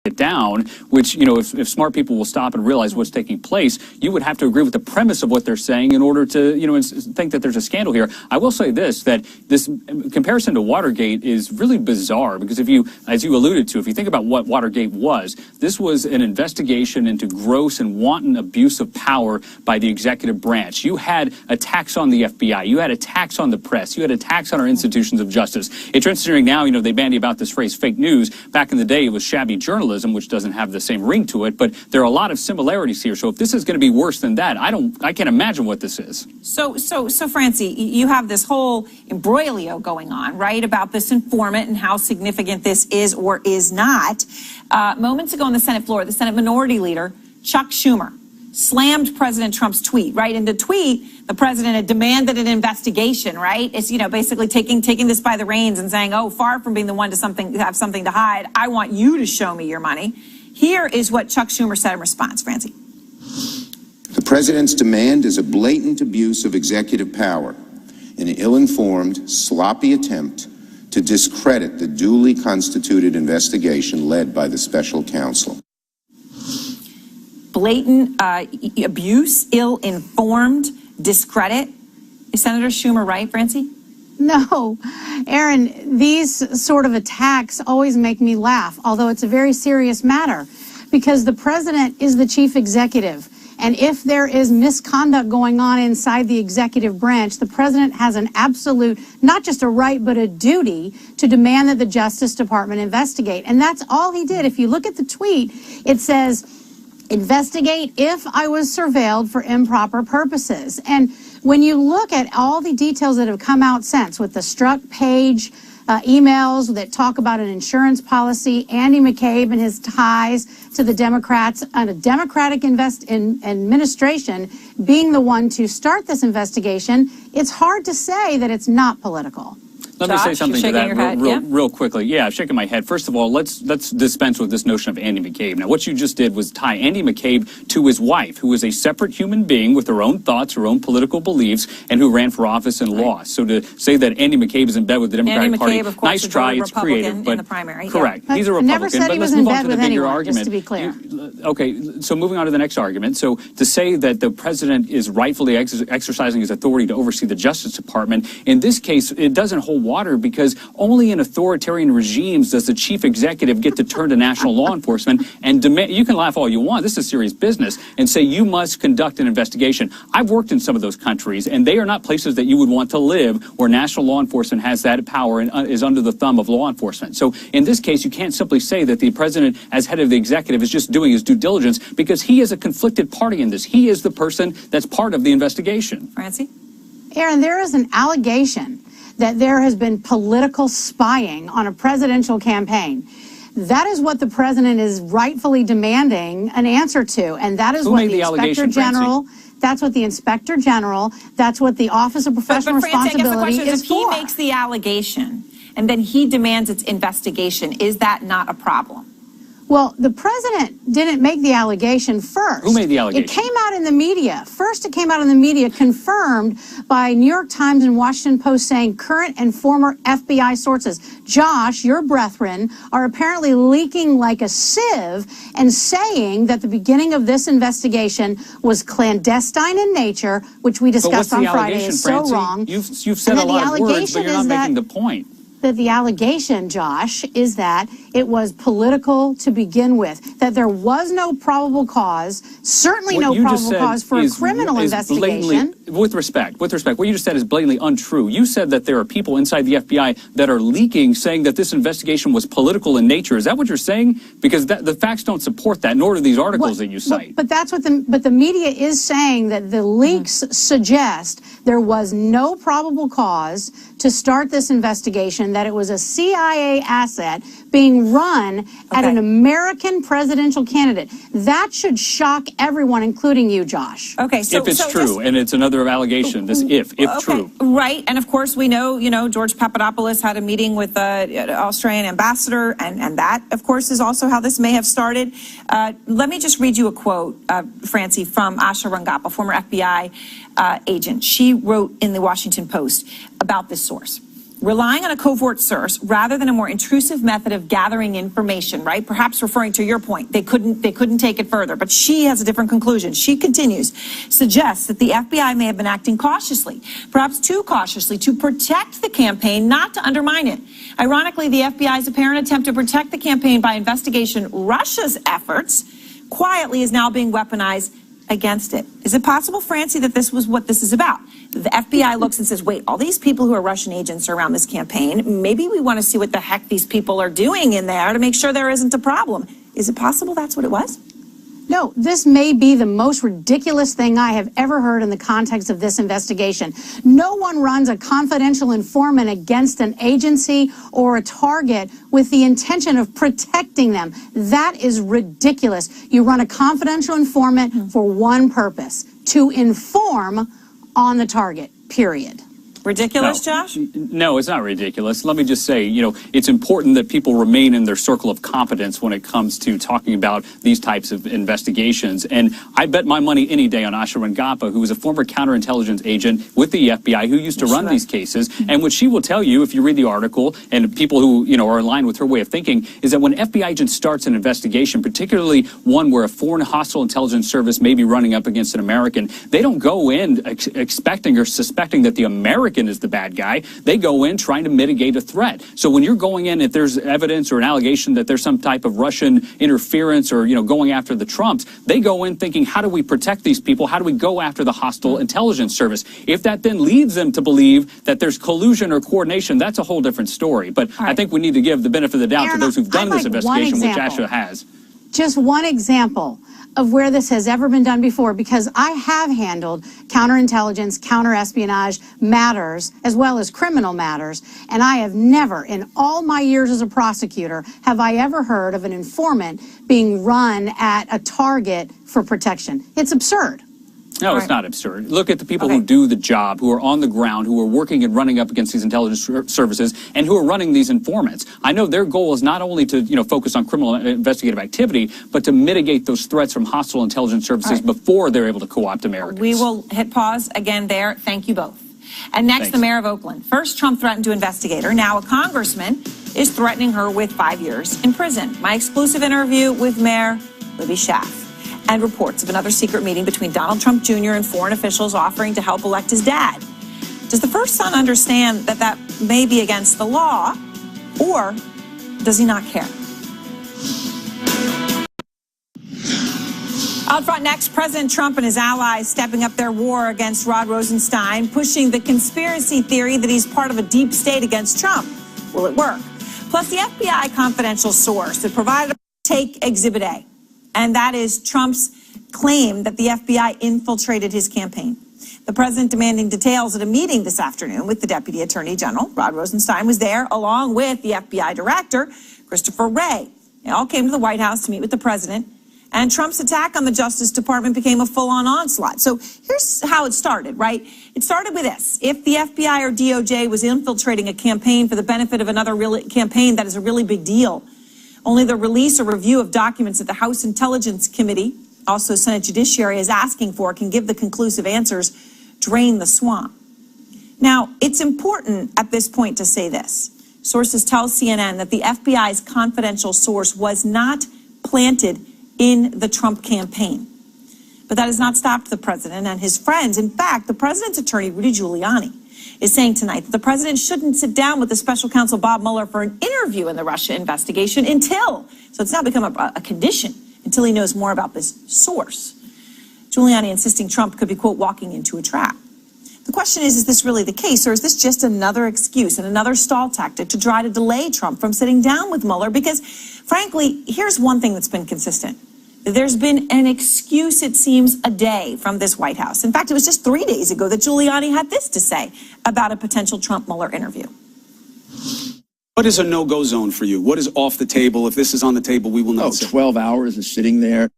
it down, which, you know, if smart people will stop and realize what's taking place, you would have to agree with the premise of what they're saying in order to, you know, think that there's a scandal here. I will say this, that this comparison to Watergate is really bizarre, because if you, as you alluded to, if you think about what Watergate was, this was an investigation into gross and wanton abuse of power by the executive branch. You had attacks on the FBI, you had attacks on the press, you had attacks on our institutions of justice. It's interesting now, you know, they bandy about this phrase fake news. Back in the day, it was shabby journalism, which doesn't have the same ring to it, but there are a lot of similarities here. So if this is going to be worse than that, I can't imagine what this is. So Francie, you have this whole imbroglio going on, right, about this informant and how significant this is or is not. Moments ago on the Senate floor, the Senate Minority Leader, Chuck Schumer, slammed President Trump's tweet, right? In the tweet, the president had demanded an investigation, right? It's, you know, basically taking this by the reins and saying, oh, far from being the one to have something to hide, I want you to show me your money. Here is what Chuck Schumer said in response, Francie. The president's demand is a blatant abuse of executive power, an ill-informed, sloppy attempt to discredit the duly constituted investigation led by the special counsel. Blatant abuse, ill-informed, discredit. Is Senator Schumer right, Francie? No, Erin, these sort of attacks always make me laugh, although it's a very serious matter, because the president is the chief executive. And if there is misconduct going on inside the executive branch, the president has an absolute, not just a right, but a duty to demand that the Justice Department investigate. And that's all he did. If you look at the tweet, it says, investigate if I was surveilled for improper purposes. And when you look at all the details that have come out since, with the Strzok page, emails that talk about an insurance policy, Andy McCabe and his ties to the Democrats, and a Democratic administration being the one to start this investigation, it's hard to say that it's not political. Let me say something to that real quickly. Yeah, I'm shaking my head. First of all, let's dispense with this notion of Andy McCabe. Now, what you just did was tie Andy McCabe to his wife, who is a separate human being with her own thoughts, her own political beliefs, and who ran for office and lost. So to say that Andy McCabe is in bed with the Democratic Party, of course, nice try, it's creative, but in the primary. Correct. Yeah. He's a Republican. Never said but he let's was in move on bed to the with bigger anyone, argument. just to be clear. Okay, so moving on to the next argument. So to say that the president is rightfully exercising his authority to oversee the Justice Department, in this case, it doesn't hold water, because only in authoritarian regimes does the chief executive get to turn to national law enforcement and demand. You can laugh all you want, this is serious business, and say you must conduct an investigation. I've worked in some of those countries, and they are not places that you would want to live where national law enforcement has that power and is under the thumb of law enforcement. So in this case, you can't simply say that the president, as head of the executive, is just doing his due diligence, because he is a conflicted party in this. He is the person that's part of the investigation. Francie? Erin, there is an allegation that there has been political spying on a presidential campaign. That is what the president is rightfully demanding an answer to, and that is what the Inspector General, that's what the Inspector General, that's what the Office of Professional Responsibility is for. If he makes the allegation and then he demands its investigation, is that not a problem? Well, the president didn't make the allegation first. Who made the allegation? It came out in the media. First, it came out in the media, confirmed by New York Times and Washington Post, saying current and former FBI sources, Josh, your brethren, are apparently leaking like a sieve and saying that the beginning of this investigation was clandestine in nature, which we discussed on Friday is so wrong. You've said a lot of words, but you're not making the point. That the allegation, Josh, is that it was political to begin with, that there was no probable cause, certainly no probable cause for a criminal investigation. With respect, what you just said is blatantly untrue. You said that there are people inside the FBI that are leaking, saying that this investigation was political in nature. Is that what you're saying? Because the facts don't support that, nor do these articles that you cite. But that's what the media is saying, that the leaks suggest there was no probable cause to start this investigation, that it was a CIA asset being run at an American presidential candidate. That should shock everyone, including you, Josh. Okay, so if it's true, and it's another allegation, this if true. Right, and of course we know, George Papadopoulos had a meeting with the Australian ambassador, and that, of course, is also how this may have started. Let me just read you a quote, Francie, from Asha Rangappa, former FBI agent. She wrote in the Washington Post about this source. relying on a covert source rather than a more intrusive method of gathering information, right? Perhaps referring to your point, they couldn't take it further, but she has a different conclusion. She continues, suggests that the FBI may have been acting cautiously, perhaps too cautiously, to protect the campaign, not to undermine it. Ironically, the FBI's apparent attempt to protect the campaign by investigation Russia's efforts quietly is now being weaponized against it. Is it possible, Francie, that this was what this is about? The FBI looks and says, wait, all these people who are Russian agents are around this campaign. Maybe we want to see what the heck these people are doing in there to make sure there isn't a problem. Is it possible that's what it was? No, this may be the most ridiculous thing I have ever heard in the context of this investigation. No one runs a confidential informant against an agency or a target with the intention of protecting them. That is ridiculous. You run a confidential informant for one purpose, to inform on the target, period. Ridiculous, Josh? No, it's not ridiculous. Let me just say, it's important that people remain in their circle of competence when it comes to talking about these types of investigations. And I bet my money any day on Asha Rangappa, who was a former counterintelligence agent with the FBI who used to run these cases. And what she will tell you, if you read the article, and people who, are in line with her way of thinking, is that when an FBI agent starts an investigation, particularly one where a foreign hostile intelligence service may be running up against an American, they don't go in expecting or suspecting that the American is the bad guy. They go in trying to mitigate a threat. So when you're going in, if there's evidence or an allegation that there's some type of Russian interference or, going after the Trumps, they go in thinking, how do we protect these people? How do we go after the hostile intelligence service? If that then leads them to believe that there's collusion or coordination, that's a whole different story. But I think we need to give the benefit of the doubt to those who've done this investigation, which Asha has. Just one example of where this has ever been done before, because I have handled counterintelligence, counterespionage matters, as well as criminal matters, and I have never, in all my years as a prosecutor, have I ever heard of an informant being run at a target for protection. It's absurd. No, it's not absurd. Look at the people who do the job, who are on the ground, who are working and running up against these intelligence services, and who are running these informants. I know their goal is not only to, focus on criminal investigative activity, but to mitigate those threats from hostile intelligence services before they're able to co-opt Americans. We will hit pause again there. Thank you both. And next, the mayor of Oakland. First, Trump threatened to investigate her. Now, a congressman is threatening her with 5 years in prison. My exclusive interview with Mayor Libby Schaaf. And reports of another secret meeting between Donald Trump Jr. and foreign officials offering to help elect his dad. Does the first son understand that that may be against the law, or does he not care? Out front next, President Trump and his allies stepping up their war against Rod Rosenstein, pushing the conspiracy theory that he's part of a deep state against Trump. Will it work? Plus, the FBI confidential source that provided a take Exhibit A. And that is Trump's claim that the FBI infiltrated his campaign. The president demanding details at a meeting this afternoon with the Deputy Attorney General. Rod Rosenstein was there, along with the FBI Director, Christopher Wray. They all came to the White House to meet with the president. And Trump's attack on the Justice Department became a full-on onslaught. So here's how it started, right? It started with this. If the FBI or DOJ was infiltrating a campaign for the benefit of another campaign, that is a really big deal. Only the release or review of documents that the House Intelligence Committee, also Senate Judiciary, is asking for can give the conclusive answers, drain the swamp. Now, it's important at this point to say this. Sources tell CNN that the FBI's confidential source was not planted in the Trump campaign. But that has not stopped the president and his friends. In fact, the president's attorney, Rudy Giuliani, is saying tonight that the president shouldn't sit down with the special counsel Bob Mueller for an interview in the Russia investigation so it's now become a condition, until he knows more about this source. Giuliani insisting Trump could be, quote, walking into a trap. The question is this really the case, or is this just another excuse and another stall tactic to try to delay Trump from sitting down with Mueller? Because, frankly, here's one thing that's been consistent. There's been an excuse, it seems, a day from this White House. In fact, it was just 3 days ago that Giuliani had this to say about a potential Trump-Mueller interview. What is a no-go zone for you? What is off the table? If this is on the table, we will not sit. 12 hours of sitting there.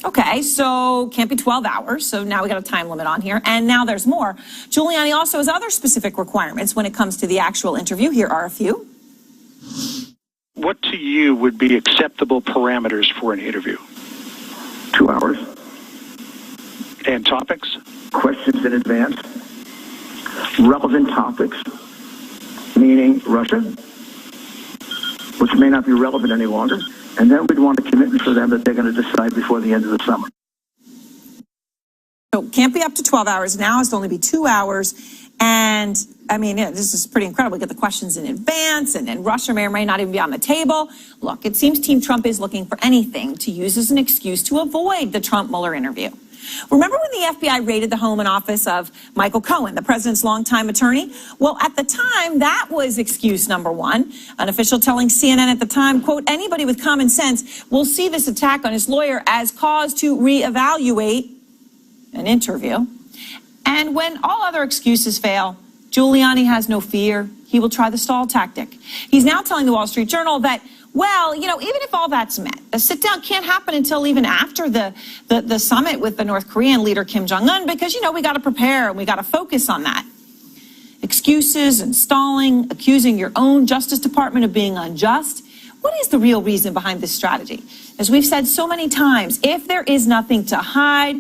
Okay, so can't be 12 hours, so now we got a time limit on here. And now there's more. Giuliani also has other specific requirements when it comes to the actual interview. Here are a few. What to you would be acceptable parameters for an interview? 2 hours. And topics? Questions in advance. Relevant topics. meaning Russia, which may not be relevant any longer. And then we'd want a commitment for them that they're going to decide before the end of the summer. So can't be up to 12 hours. Now it's only be 2 hours. And I mean, this is pretty incredible. We get the questions in advance, and Russia may or may not even be on the table. Look, it seems Team Trump is looking for anything to use as an excuse to avoid the Trump-Mueller interview. Remember when the FBI raided the home and office of Michael Cohen, the president's longtime attorney? Well, at the time, that was excuse number one. An official telling CNN at the time, quote, anybody with common sense will see this attack on his lawyer as cause to reevaluate an interview. And when all other excuses fail, Giuliani has no fear. He will try the stall tactic. He's now telling the Wall Street Journal that, well, even if all that's met, a sit-down can't happen until even after the summit with the North Korean leader Kim Jong-un, because, we got to prepare and we got to focus on that. Excuses and stalling, accusing your own Justice Department of being unjust. What is the real reason behind this strategy? As we've said so many times, if there is nothing to hide,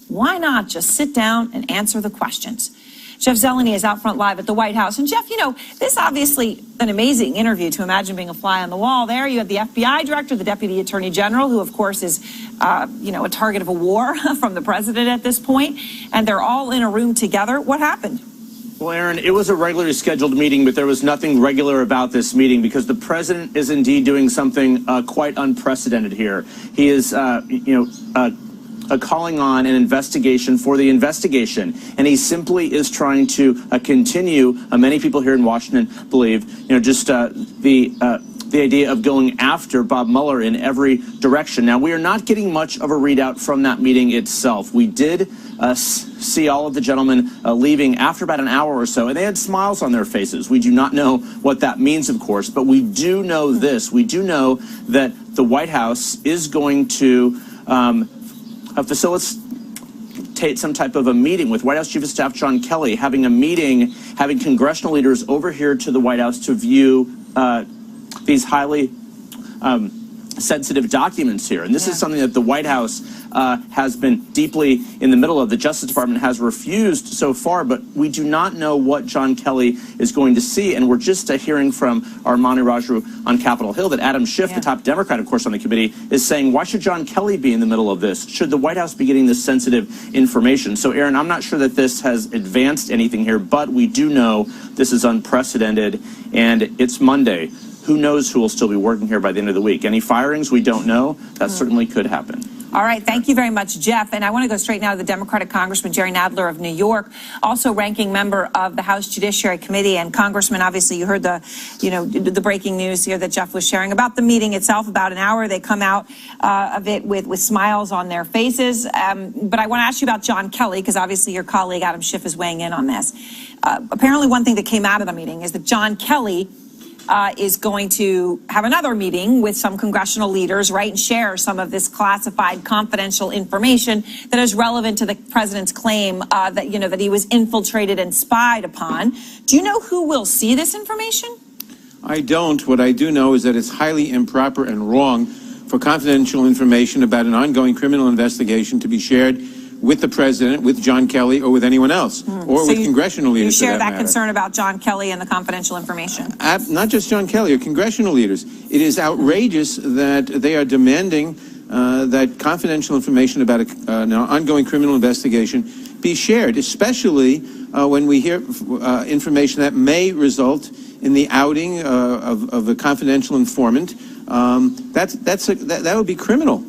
why not just sit down and answer the questions? Jeff Zeleny is out front live at the White House. And Jeff, this obviously an amazing interview to imagine being a fly on the wall there. You have the FBI director, the deputy attorney general, who of course is, a target of a war from the president at this point. And they're all in a room together. What happened? Well, Erin, it was a regularly scheduled meeting, but there was nothing regular about this meeting because the president is indeed doing something quite unprecedented here. He is, calling on an investigation for the investigation, and he simply is trying to continue. Many people here in Washington believe, the idea of going after Bob Mueller in every direction. Now, we are not getting much of a readout from that meeting itself. We did see all of the gentlemen leaving after about an hour or so, and they had smiles on their faces. We do not know what that means, of course, but we do know this. We do know that the White House is going to facilitate some type of a meeting with White House Chief of Staff John Kelly, having a meeting, having congressional leaders over here to the White House to view these highly sensitive documents here. And this is something that the White House has been deeply in the middle of. The Justice Department has refused so far, but we do not know what John Kelly is going to see. And we're just hearing from our Manu Raju on Capitol Hill that Adam Schiff, the top Democrat, of course, on the committee, is saying, why should John Kelly be in the middle of this? Should the White House be getting this sensitive information? So, Erin, I'm not sure that this has advanced anything here, but we do know this is unprecedented, and it's Monday. Who knows who will still be working here by the end of the week? Any firings? We don't know. That certainly could happen. All right. Thank you very much, Jeff. And I want to go straight now to the Democratic Congressman Jerry Nadler of New York, also ranking member of the House Judiciary Committee. And Congressman, obviously, you heard the breaking news here that Jeff was sharing about the meeting itself. About an hour, they come out of it with smiles on their faces. But I want to ask you about John Kelly, because obviously your colleague Adam Schiff is weighing in on this. Apparently, one thing that came out of the meeting is that John Kelly is going to have another meeting with some congressional leaders, right, and share some of this classified confidential information that is relevant to the president's claim that he was infiltrated and spied upon. Do you know who will see this information? I don't. What I do know is that it's highly improper and wrong for confidential information about an ongoing criminal investigation to be shared with the president, with John Kelly, or with anyone else, or with congressional leaders. You share that matter. Concern about John Kelly and the confidential information? Not just John Kelly, or congressional leaders. It is outrageous that they are demanding that confidential information about an ongoing criminal investigation be shared, especially when we hear information that may result in the outing of a confidential informant. That would be criminal.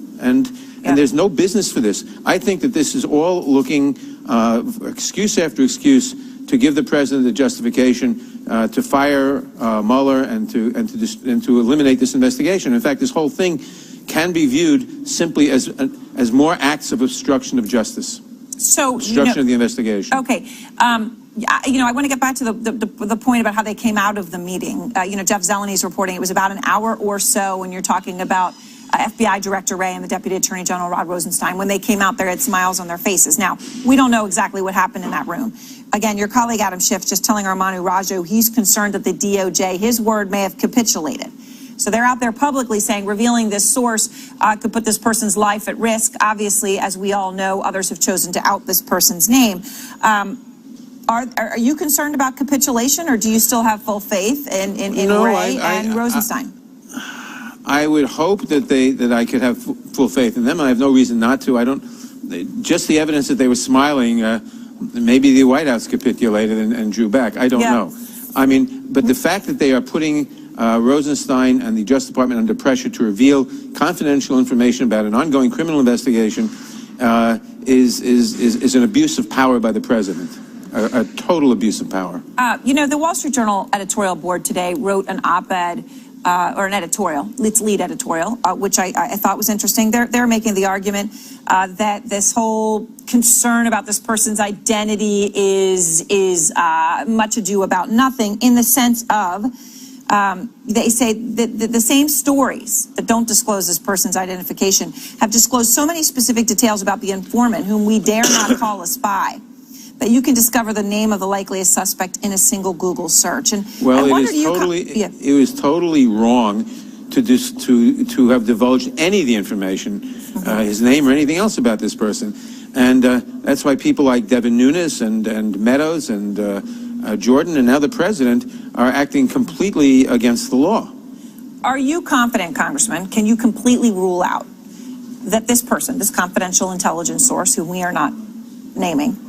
And there's no business for this. I think that this is all looking excuse after excuse to give the president the justification to fire Mueller and to eliminate this investigation. In fact, this whole thing can be viewed simply as more acts of obstruction of justice. So obstruction of the investigation. Okay. I want to get back to the point about how they came out of the meeting. Jeff Zeleny is reporting it was about an hour or so when you're talking about FBI Director Wray and the Deputy Attorney General Rod Rosenstein. When they came out, they had smiles on their faces. Now, we don't know exactly what happened in that room. Again, your colleague Adam Schiff just telling our Manu Raju he's concerned that the DOJ, his word, may have capitulated. So they're out there publicly saying revealing this source could put this person's life at risk. Obviously, as we all know, others have chosen to out this person's name. Are you concerned about capitulation, or do you still have full faith in Ray and Rosenstein? I would hope that I could have full faith in them. I have no reason not to. Just the evidence that they were smiling, maybe the White House capitulated and drew back. I don't know. I mean, but the fact that they are putting Rosenstein and the Justice Department under pressure to reveal confidential information about an ongoing criminal investigation is an abuse of power by the president. A total abuse of power. You know, the Wall Street Journal editorial board today wrote an op-ed or an editorial, its lead editorial, which I thought was interesting. They're making the argument that this whole concern about this person's identity is much ado about nothing, in the sense of they say that the same stories that don't disclose this person's identification have disclosed so many specific details about the informant, whom we dare not call a spy, that you can discover the name of the likeliest suspect in a single Google search. And well, it was totally wrong to have divulged any of the information, his name or anything else about this person. And that's why people like Devin Nunes and Meadows and Jordan and now the president are acting completely against the law. Are you confident, Congressman, can you completely rule out that this person, this confidential intelligence source, whom we are not naming,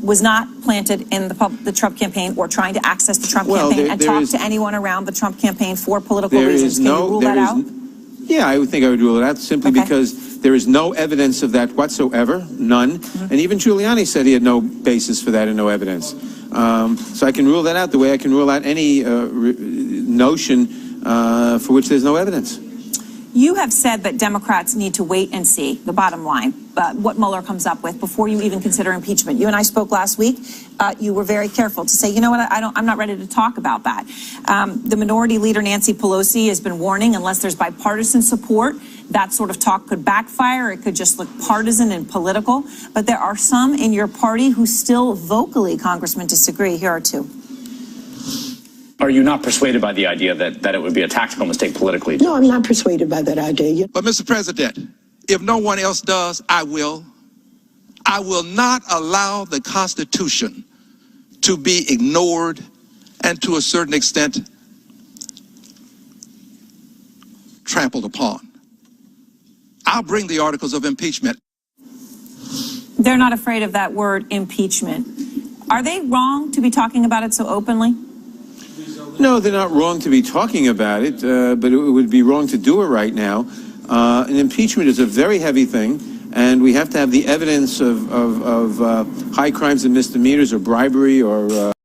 was not planted in the Trump campaign or trying to access the Trump campaign and talk to anyone around the Trump campaign for political reasons? Can you rule that out? Yeah, I would think I would rule it out simply because there is no evidence of that whatsoever, none. And even Giuliani said he had no basis for that and no evidence. So I can rule that out the way I can rule out any notion for which there's no evidence. You have said that Democrats need to wait and see, the bottom line, what Mueller comes up with before you even consider impeachment. You and I spoke last week. You were very careful to say, you know what, I'm not ready to talk about that. The Minority Leader, Nancy Pelosi, has been warning, unless there's bipartisan support, that sort of talk could backfire. It could just look partisan and political. But there are some in your party who still vocally, Congressman, disagree. Here are two. Are you not persuaded by the idea that it would be a tactical mistake politically? No, I'm not persuaded by that idea. But, Mr. President, if no one else does, I will. I will not allow the Constitution to be ignored and, to a certain extent, trampled upon. I'll bring the articles of impeachment. They're not afraid of that word, impeachment. Are they wrong to be talking about it so openly? No, they're not wrong to be talking about it, but it would be wrong to do it right now. An impeachment is a very heavy thing, and we have to have the evidence of high crimes and misdemeanors or bribery or